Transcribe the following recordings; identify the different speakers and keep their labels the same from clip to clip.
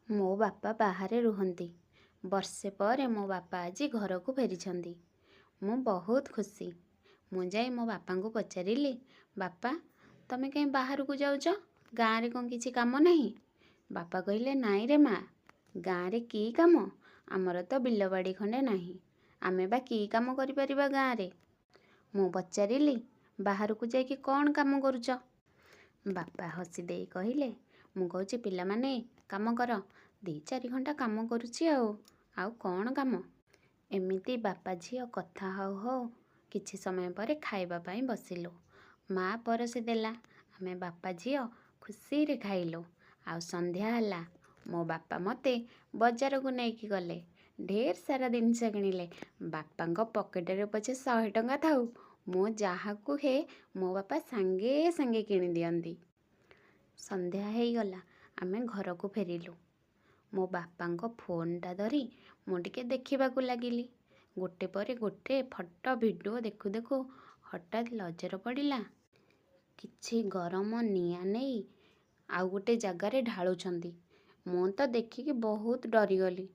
Speaker 1: ମୋ ବାପା ବାହାରେ ରୁହନ୍ତି। ବର୍ଷେ ପରେ ମୋ ବାପା ଆଜି ଘରକୁ ଫେରିଛନ୍ତି। ମୁଁ ବହୁତ ଖୁସି। ମୁଁ ଯାଇ ମୋ ବାପାଙ୍କୁ ପଚାରିଲି, ବାପା, ତମେ କାହିଁ ବାହାରକୁ ଯାଉଛ? ଗାଁରେ କ'ଣ କିଛି କାମ ନାହିଁ? ବାପା କହିଲେ, ନାଇଁ ରେ ମା, ଗାଁରେ କି କାମ? ଆମର ତ ବିଲବାଡ଼ି ଖଣ୍ଡେ ନାହିଁ। ଆମେ ବା କି କାମ କରିପାରିବା ଗାଁରେ? ମୁଁ ପଚାରିଲି, ବାହାରକୁ ଯାଇକି କ'ଣ କାମ କରୁଛ? ବାପା ହସି ଦେଇ କହିଲେ, ମୁଁ କହୁଛି ପିଲାମାନେ କାମ କର। 2-4 ଘଣ୍ଟା କାମ କରୁଛି ଆଉ କ'ଣ କାମ? ଏମିତି ବାପା ଝିଅ କଥା ହଉ ହଉ କିଛି ସମୟ ପରେ ଖାଇବା ପାଇଁ ବସିଲୁ। ମା ପରସି ଦେଲା। ଆମେ ବାପା ଝିଅ ଖୁସିରେ ଖାଇଲୁ। ଆଉ ସନ୍ଧ୍ୟା ହେଲା। ମୋ ବାପା ମୋତେ ବଜାରକୁ ନେଇକି ଗଲେ। ଢେର ସାରା ଜିନିଷ କିଣିଲେ। ବାପାଙ୍କ ପକେଟରେ ପଛେ 100 ଟଙ୍କା ଥାଉ, ମୁଁ ଯାହା କୁହେ ମୋ ବାପା ସାଙ୍ଗେ ସାଙ୍ଗେ କିଣିଦିଅନ୍ତି। ସନ୍ଧ୍ୟା ହେଇଗଲା। ଆମେ ଘରକୁ ଫେରିଲୁ। ମୋ ବାପାଙ୍କ ଫୋନ୍ଟା ଧରି ମୁଁ ଟିକେ ଦେଖିବାକୁ ଲାଗିଲି। ଗୋଟେ ପରେ ଗୋଟେ ଫଟୋ ଭିଡ଼ିଓ ଦେଖୁ ଦେଖୁ ହଠାତ୍ ନଜର ପଡ଼ିଲା, କିଛି ଗରମ ନିଆଁ ନେଇ ଆଉ ଗୋଟେ ଜାଗାରେ ଢାଳୁଛନ୍ତି। ମୁଁ ତ ଦେଖିକି ବହୁତ ଡରିଗଲି।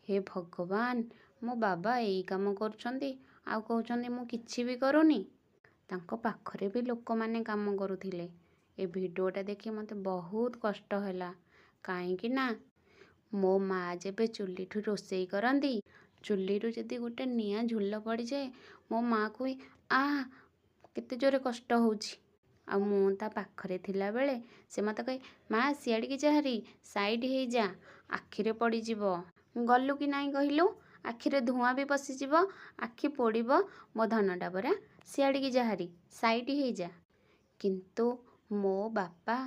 Speaker 1: ହେ ଭଗବାନ, ମୋ ବାବା ଏଇ କାମ କରୁଛନ୍ତି ଆଉ କହୁଛନ୍ତି ମୁଁ କିଛି ବି କରୁନି। ତାଙ୍କ ପାଖରେ ବି ଲୋକମାନେ କାମ କରୁଥିଲେ। ଏ ଭିଡ଼ିଓଟା ଦେଖି ମୋତେ ବହୁତ କଷ୍ଟ ହେଲା। କାହିଁକି ନା ମୋ ମା ଯେବେ ଚୁଲିଠୁ ରୋଷେଇ କରନ୍ତି, ଚୁଲିରୁ ଯଦି ଗୋଟେ ନିଆଁ ଝୁଲ ପଡ଼ିଯାଏ, ମୋ ମାଆକୁ ବି କେତେ ଜୋରେ କଷ୍ଟ ହେଉଛି। ଆଉ ମୁଁ ତା ପାଖରେ ଥିଲାବେଳେ ସେ ମୋତେ କହେ, ମା ସିଆଡ଼ିକି ଯାହାରି, ସାଇଡ଼୍ ହେଇଯା, ଆଖିରେ ପଡ଼ିଯିବ। ଗଲୁ କି ନାହିଁ କହିଲୁ? ଆଖିରେ ଧୂଆଁ ବି ପଶିଯିବ, ଆଖି ପୋଡ଼ିବ। ମୋ ଧନଟା ପରା, ସିଆଡ଼ିକି ଯାହାରି, ସାଇଡ଼୍ ହେଇଯା। କିନ୍ତୁ ମୋ ବାପା,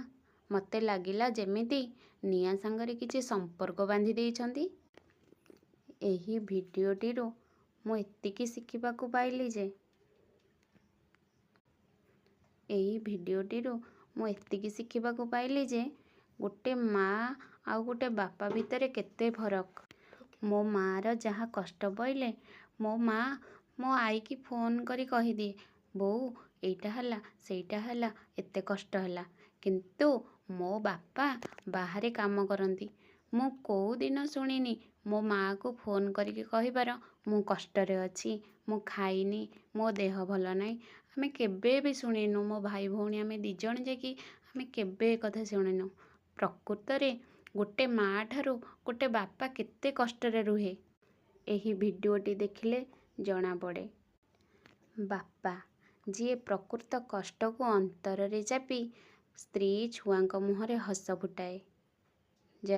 Speaker 1: ମୋତେ ଲାଗିଲା ଯେମିତି ନିଆଁ ସାଙ୍ଗରେ କିଛି ସମ୍ପର୍କ ବାନ୍ଧି ଦେଇଛନ୍ତି। ଏହି ଭିଡ଼ିଓଟିରୁ ମୁଁ ଏତିକି ଶିଖିବାକୁ ପାଇଲି ଯେ ଗୋଟେ ମା ଆଉ ଗୋଟେ ବାପା ଭିତରେ କେତେ ଫରକ। ମୋ ମାଆର ଯାହା କଷ୍ଟ ପଇଲେ ମୋ ମା ମୋ ଆଈକି ଫୋନ୍ କରି କହିଦିଏ, ବୋଉ ଏଇଟା ହେଲା, ସେଇଟା ହେଲା, ଏତେ କଷ୍ଟ ହେଲା। କିନ୍ତୁ ମୋ ବାପା ବାହାରେ କାମ କରନ୍ତି। ମୁଁ କୋଉ ଦିନ ଶୁଣିନି ମୋ ମାଆକୁ ଫୋନ୍ କରିକି କହିବାର, ମୁଁ କଷ୍ଟରେ ଅଛି, ମୁଁ ଖାଇନି, ମୋ ଦେହ ଭଲ ନାହିଁ। ଆମେ କେବେ ବି ଶୁଣିନୁ। ମୋ ଭାଇ ଭଉଣୀ ଆମେ 2 ଜଣ ଯାଇକି ଆମେ କେବେ ଏ କଥା ଶୁଣିନୁ। ପ୍ରକୃତରେ ଗୋଟେ ମାଆ ଠାରୁ ଗୋଟେ ବାପା କେତେ କଷ୍ଟରେ ରୁହେ, ଏହି ଭିଡ଼ିଓଟି ଦେଖିଲେ ଜଣାପଡ଼େ। ବାପା ଯିଏ ପ୍ରକୃତ କଷ୍ଟକୁ ଅନ୍ତରରେ ଚାପି ସ୍ତ୍ରୀ ଛୁଆଙ୍କ ମୁହଁରେ ହସ ଫୁଟାଏ।